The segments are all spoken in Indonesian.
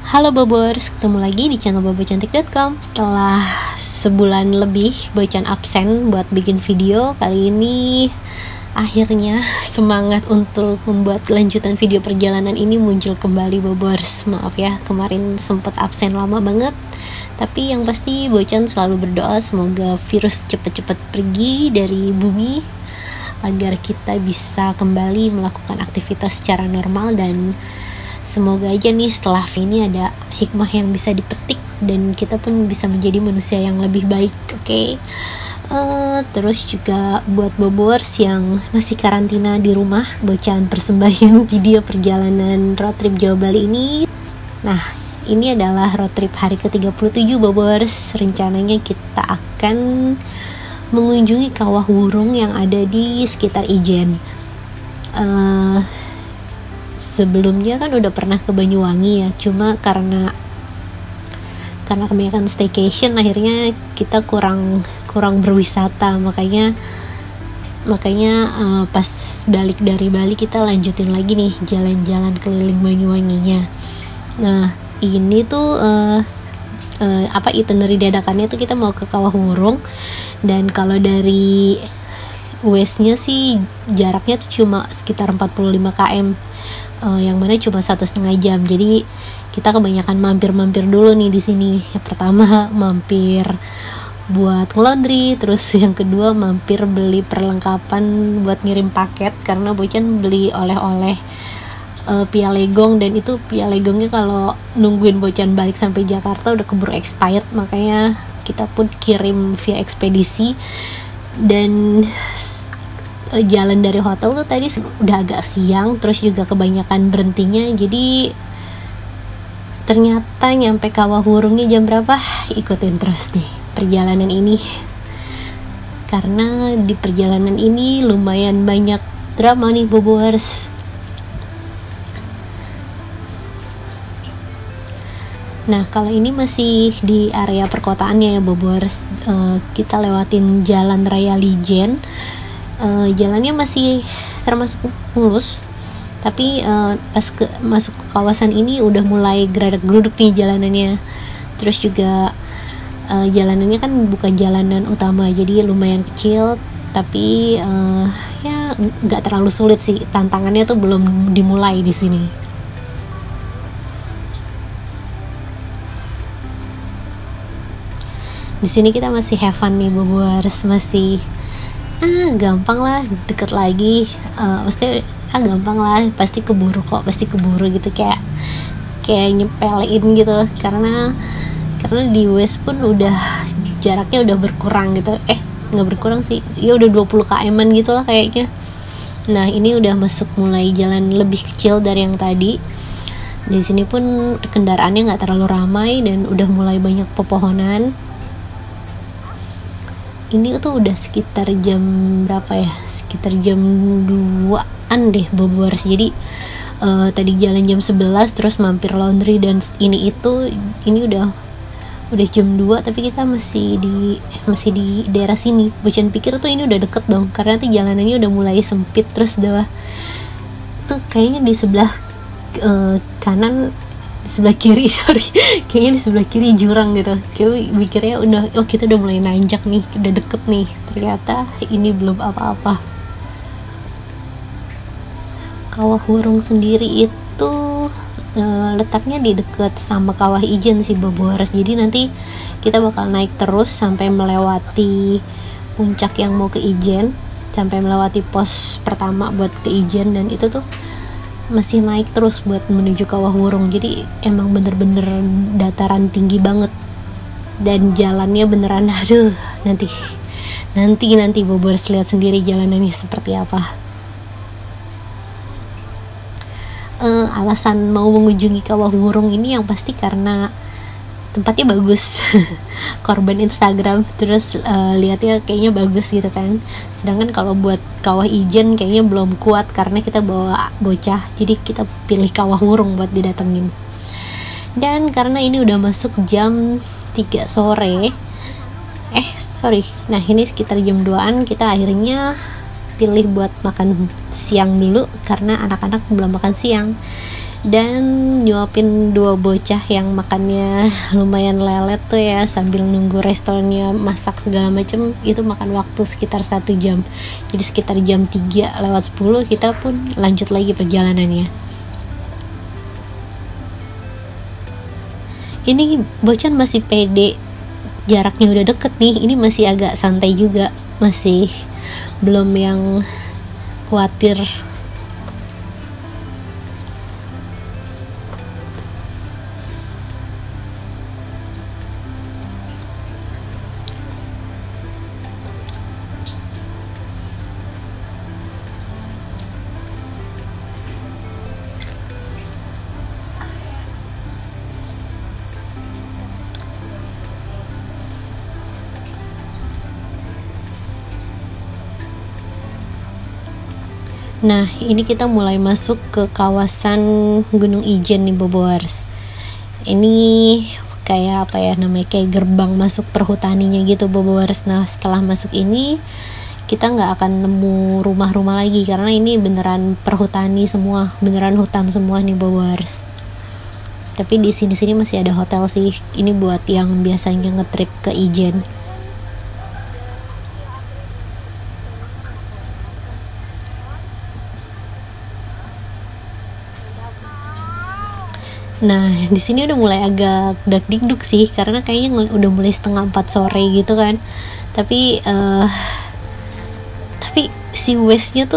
Halo Bobors, ketemu lagi di channel bobocantik.com. Setelah sebulan lebih Bocan absen buat bikin video, kali ini akhirnya semangat untuk membuat lanjutan video perjalanan ini muncul kembali Bobors. Maaf ya, kemarin sempat absen lama banget. Tapi yang pasti Bocan selalu berdoa semoga virus cepat-cepat pergi dari bumi, agar kita bisa kembali melakukan aktivitas secara normal, dan semoga aja nih setelah ini ada hikmah yang bisa dipetik dan kita pun bisa menjadi manusia yang lebih baik, oke? Terus juga buat Bobors yang masih karantina di rumah, Bocan persembahkan video perjalanan road trip Jawa Bali ini. Nah, ini adalah road trip hari ke-37 Bobors. Rencananya kita akan mengunjungi kawah wurung yang ada di sekitar Ijen. Sebelumnya kan udah pernah ke Banyuwangi ya, cuma karena kebanyakan staycation akhirnya kita kurang berwisata, makanya pas balik dari Bali kita lanjutin lagi nih jalan-jalan keliling Banyuwanginya. Nah ini tuh itinerary dadakannya tuh kita mau ke Kawah Wurung, dan kalau dari westnya sih jaraknya tuh cuma sekitar 45 km, yang mana cuma 1,5 jam. Jadi kita kebanyakan mampir dulu nih di sini. Yang pertama mampir buat laundry, terus yang kedua mampir beli perlengkapan buat ngirim paket, karena Bocan beli oleh-oleh Pia Legong, dan itu Pia Legongnya kalau nungguin Bocan balik sampai Jakarta udah keburu expired, makanya kita pun kirim via ekspedisi. Dan jalan dari hotel tuh tadi udah agak siang, terus juga kebanyakan berhentinya, jadi ternyata nyampe Kawah Wurungnya jam berapa? Ikutin terus nih perjalanan ini, karena di perjalanan ini lumayan banyak drama nih Bobors. Nah kalau ini masih di area perkotaannya ya Bobors, kita lewatin Jalan Raya Lijen. Jalannya masih termasuk mulus, tapi pas masuk ke kawasan ini udah mulai geradak-geruduk nih jalanannya. Terus juga jalanannya kan bukan jalanan utama, jadi lumayan kecil, tapi ya nggak terlalu sulit sih. Tantangannya tuh belum dimulai di sini. Di sini kita masih have fun nih Bobors, masih gampang lah, deket lagi, maksudnya gampang lah, pasti keburu gitu, kayak nyepelein gitu, karena di West pun udah jaraknya udah berkurang gitu, nggak berkurang sih, ya udah 20 km gitu lah kayaknya. Nah ini udah masuk mulai jalan lebih kecil dari yang tadi. Di sini pun kendaraannya nggak terlalu ramai dan udah mulai banyak pepohonan. Ini tuh udah sekitar jam berapa ya? Sekitar jam 2-an deh Bobors. Jadi tadi jalan jam 11, terus mampir laundry dan ini udah jam 2, tapi kita masih di daerah sini. Bocan pikir tuh ini udah deket dong, karena tuh jalanannya udah mulai sempit, terus tuh kayaknya di sebelah kanan, sebelah kiri kayaknya di sebelah kiri jurang gitu. Kayak mikirnya kita udah mulai nanjak nih, udah deket nih, ternyata ini belum apa-apa. Kawah Wurung sendiri itu letaknya di dekat sama Kawah Ijen sih Bobors. Jadi nanti kita bakal naik terus sampai melewati puncak yang mau ke Ijen, sampai melewati pos pertama buat ke Ijen, dan itu tuh masih naik terus buat menuju Kawah Wurung. Jadi emang bener-bener dataran tinggi banget, dan jalannya beneran nanti Bobors lihat sendiri jalanannya seperti apa. Alasan mau mengunjungi Kawah Wurung ini yang pasti karena tempatnya bagus. Korban Instagram, terus lihatnya kayaknya bagus gitu kan. Sedangkan kalau buat Kawah Ijen kayaknya belum kuat karena kita bawa bocah, jadi kita pilih Kawah Wurung buat didatengin. Dan karena ini udah masuk jam 3 sore, nah ini sekitar jam 2-an, kita akhirnya pilih buat makan siang dulu karena anak-anak belum makan siang, dan nyuapin 2 bocah yang makannya lumayan lelet tuh ya, sambil nunggu restorannya masak segala macem. Itu makan waktu sekitar 1 jam, jadi sekitar jam 3:10 kita pun lanjut lagi perjalanannya. Ini Bocan masih pede, jaraknya udah deket nih, ini masih agak santai juga, masih belum yang khawatir. Nah, ini kita mulai masuk ke kawasan Gunung Ijen nih Bobowers. Ini kayak apa ya namanya, kayak gerbang masuk perhutaninya gitu Bobowers. Nah, setelah masuk ini kita nggak akan nemu rumah-rumah lagi karena ini beneran perhutani semua, beneran hutan semua nih Bobowers. Tapi di sini masih ada hotel sih. Ini buat yang biasanya ngetrip ke Ijen. Nah, di sini udah mulai agak dak-dikduk sih, karena kayaknya udah mulai 3:30 sore gitu kan. Tapi si Westnya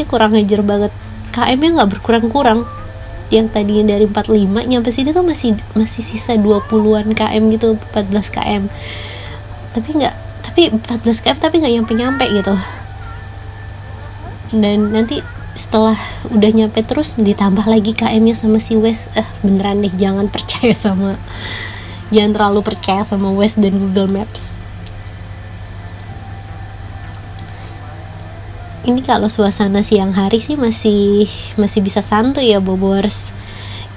kurang ngejar banget. KM-nya nggak berkurang-kurang. Yang tadinya dari 45 nyampe sini tuh masih sisa 20-an km gitu, 14 km. Tapi 14 km tapi nggak nyampe gitu. Dan nanti setelah udah nyampe terus ditambah lagi KM-nya sama si West. Beneran deh, jangan terlalu percaya sama West dan Google Maps. Ini kalau suasana siang hari sih masih bisa santuy ya Bobowers,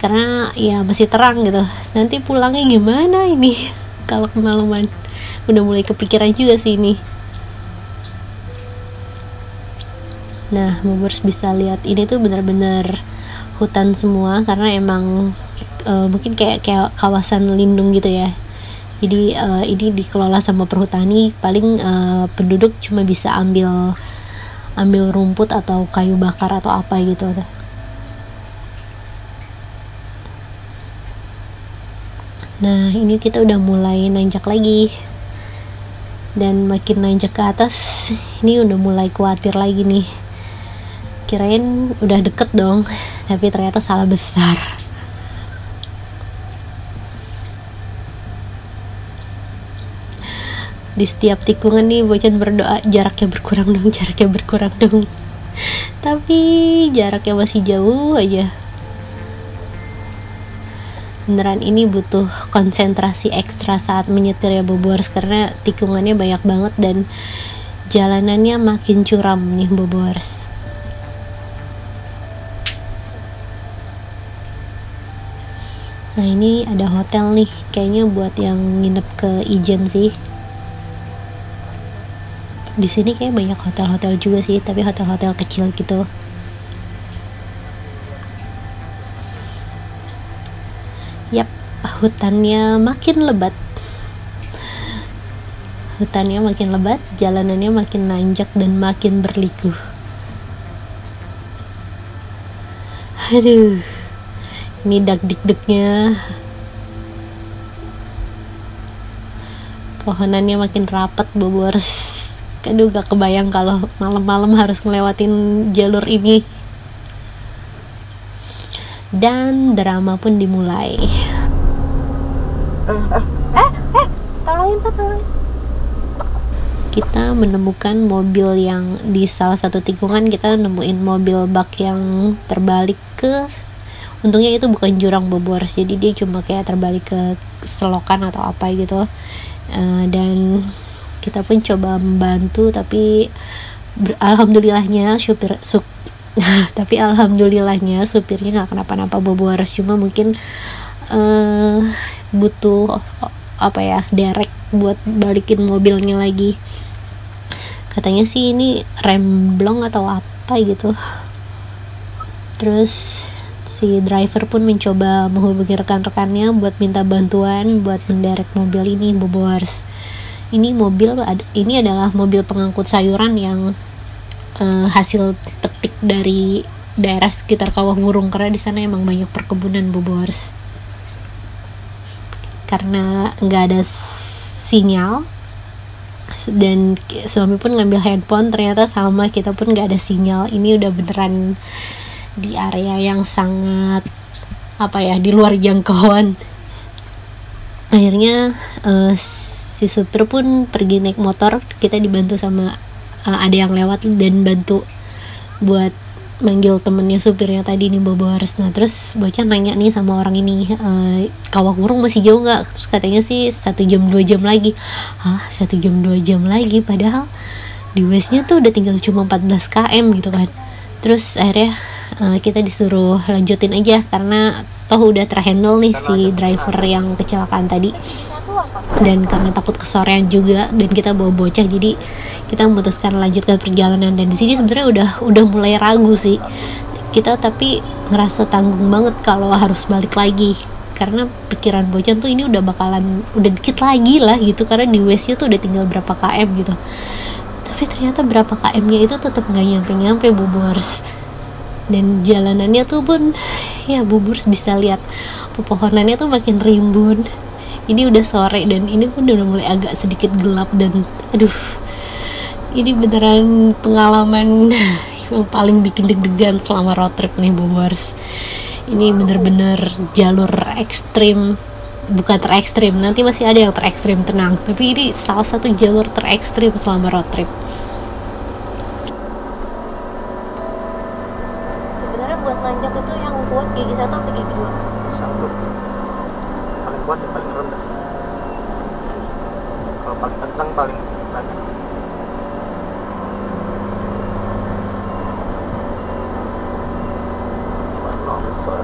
karena ya masih terang gitu. Nanti pulangnya gimana ini kalau kemalaman? Udah mulai kepikiran juga sih ini. Nah, Bobowers bisa lihat ini tuh benar-benar hutan semua, karena emang mungkin kayak kawasan lindung gitu ya. Jadi ini dikelola sama perhutani. Paling penduduk cuma bisa ambil rumput atau kayu bakar atau apa gitu. Nah, ini kita udah mulai nanjak lagi, dan makin nanjak ke atas ini udah mulai khawatir lagi nih. Kirain udah deket dong, tapi ternyata salah besar. Di setiap tikungan nih Bocan berdoa jaraknya berkurang dong. Tapi jaraknya masih jauh aja. Beneran ini butuh konsentrasi ekstra saat menyetir ya Bobowers, karena tikungannya banyak banget dan jalanannya makin curam nih Bobowers. Nah, ini ada hotel nih, kayaknya buat yang nginep ke Ijen sih. Di sini kayak banyak hotel-hotel juga sih, tapi hotel-hotel kecil gitu. Yap, hutannya makin lebat. Jalanannya makin nanjak dan makin berliku. Aduh, ini dak-dikduknya. Pohonannya makin rapat Bobowers. Aduh, gak kebayang kalau malam-malam harus ngelewatin jalur ini. Dan drama pun dimulai. Tolongin. Kita menemukan mobil yang di salah satu tikungan, kita nemuin mobil bak yang terbalik ke, untungnya itu bukan jurang Bobowers, jadi dia cuma kayak terbalik ke selokan atau apa gitu. Dan kita pun coba membantu, tapi alhamdulillahnya supirnya nggak kenapa-napa Bobowers, cuma mungkin butuh derek buat balikin mobilnya lagi. Katanya sih ini remblong atau apa apa gitu. Terus si driver pun mencoba menghubungi rekan-rekannya buat minta bantuan buat menderek mobil ini, Bobors. Ini adalah mobil pengangkut sayuran yang hasil petik dari daerah sekitar Kawah Burung, karena di sana emang banyak perkebunan, Bobors. Karena nggak ada sinyal dan suami pun ngambil handphone, ternyata sama, kita pun nggak ada sinyal. Ini udah beneran di area yang sangat di luar jangkauan. Akhirnya si supir pun pergi naik motor, kita dibantu sama ada yang lewat dan bantu buat manggil temennya supirnya tadi nih, Bobors. Nah terus bocah nanya nih sama orang ini, Kawah Burung masih jauh nggak? Terus katanya sih 1 jam 2 jam lagi. 1 jam 2 jam lagi, padahal di Waze-nya tuh udah tinggal cuma 14 km gitu kan. Terus akhirnya kita disuruh lanjutin aja karena toh udah terhandle nih si driver yang kecelakaan tadi. Dan karena takut kesorean juga dan kita bawa bocah, jadi kita memutuskan lanjutkan perjalanan. Dan di sini sebenarnya udah mulai ragu sih kita, tapi ngerasa tanggung banget kalau harus balik lagi, karena pikiran bocah tuh ini udah dikit lagi lah gitu, karena di Waze-nya tuh udah tinggal berapa km gitu. Tapi ternyata berapa km-nya itu tetap nggak nyampe Bobors. Dan jalanannya tuh pun ya Bobors bisa lihat pepohonannya tuh makin rimbun. Ini udah sore dan ini pun udah mulai agak sedikit gelap, dan aduh, ini beneran pengalaman yang paling bikin deg-degan selama road trip nih, Bobors. Ini bener-bener jalur ekstrim, bukan terekstrim, nanti masih ada yang terekstrim, tenang, tapi ini salah satu jalur terekstrim selama road trip. Sebenarnya buat nanjak itu yang kuat gigi 1 atau gigi 2? 1 paling kuat dan paling rendah. Kalau paling kencang paling rendah. Besar.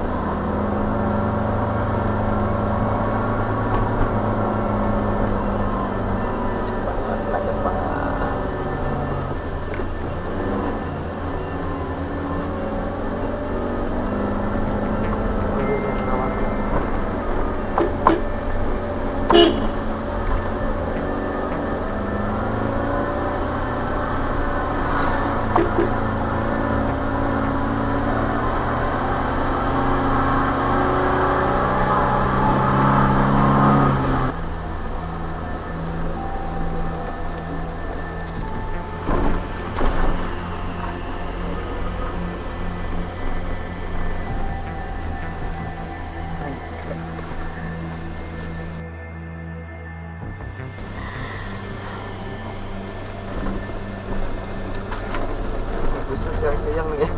Siang nih ya.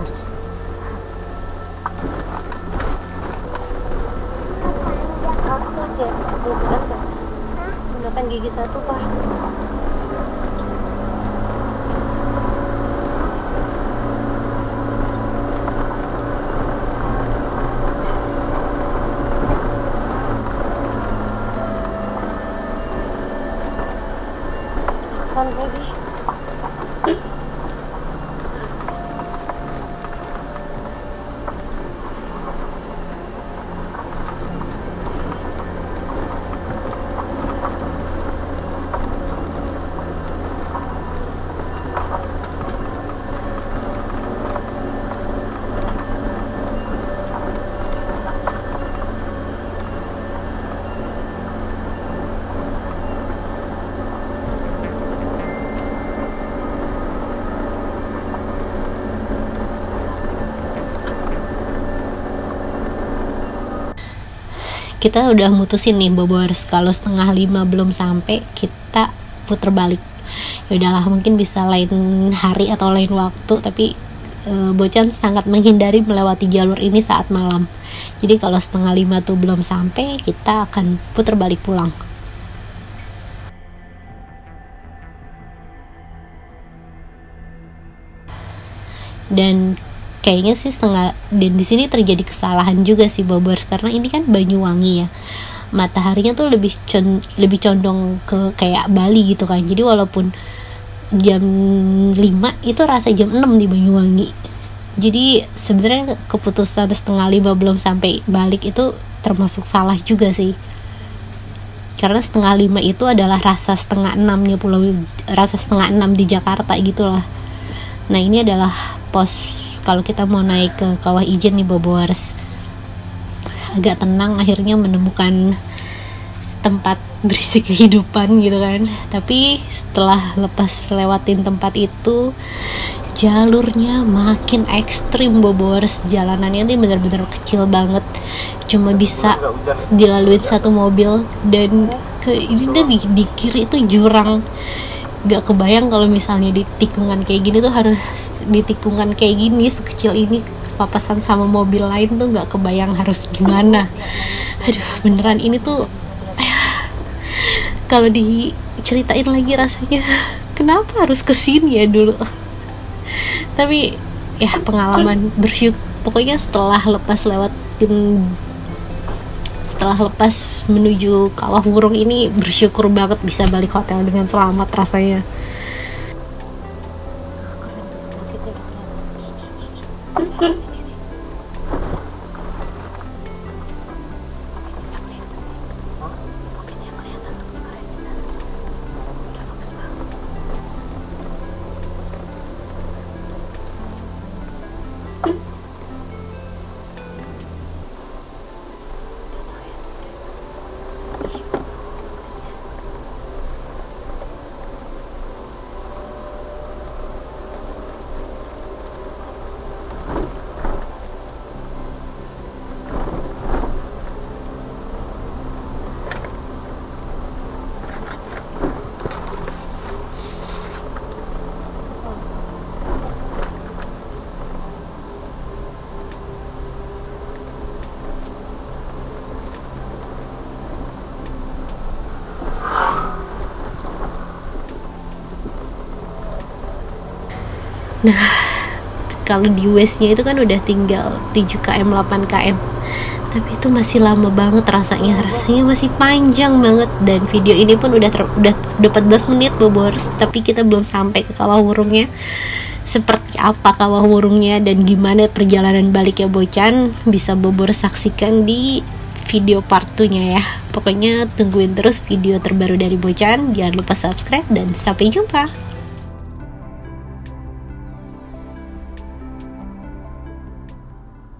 Menggunakan gigi 1, Pak. Aksan baby. Kita udah mutusin nih, Bobors, kalau 4:30 belum sampai kita puter balik. Ya udahlah, mungkin bisa lain hari atau lain waktu, tapi Bocan sangat menghindari melewati jalur ini saat malam. Jadi kalau 4:30 tuh belum sampai, kita akan puter balik pulang. Dan kayaknya sih dan di sini terjadi kesalahan juga sih, Bobors, karena ini kan Banyuwangi ya, mataharinya tuh lebih condong ke kayak Bali gitu kan. Jadi walaupun jam 5 itu rasa jam 6 di Banyuwangi. Jadi sebenarnya keputusan 4:30 belum sampai balik itu termasuk salah juga sih, karena 4:30 itu adalah rasa 5:30-nya rasa 5:30 di Jakarta gitulah. Nah ini adalah pos kalau kita mau naik ke Kawah Ijen nih Bobowars. Agak tenang, akhirnya menemukan tempat berisi kehidupan gitu kan. Tapi setelah lepas lewatin tempat itu, jalurnya makin ekstrim Bobowars. Jalanannya tuh bener-bener kecil banget, cuma bisa dilaluin satu mobil. Dan ini tuh di kiri itu jurang. Gak kebayang kalau misalnya di tikungan kayak gini tuh harus di tikungan kayak gini sekecil ini papasan sama mobil lain tuh gak kebayang harus gimana. Aduh beneran ini tuh kalau diceritain lagi rasanya kenapa harus kesini ya dulu. Tapi ya pengalaman bersyukur pokoknya setelah lepas menuju Kawah Wurung ini bersyukur banget bisa balik hotel dengan selamat rasanya. Nah, kalau di West-nya itu kan udah tinggal 7 km, 8 km. Tapi itu masih lama banget rasanya masih panjang banget. Dan video ini pun udah 14 menit Bobowars, tapi kita belum sampai ke Kawah Wurungnya. Seperti apa Kawah Wurungnya dan gimana perjalanan baliknya Bocan bisa Bobowars saksikan di video part 2-nya ya. Pokoknya tungguin terus video terbaru dari Bocan. Jangan lupa subscribe dan sampai jumpa.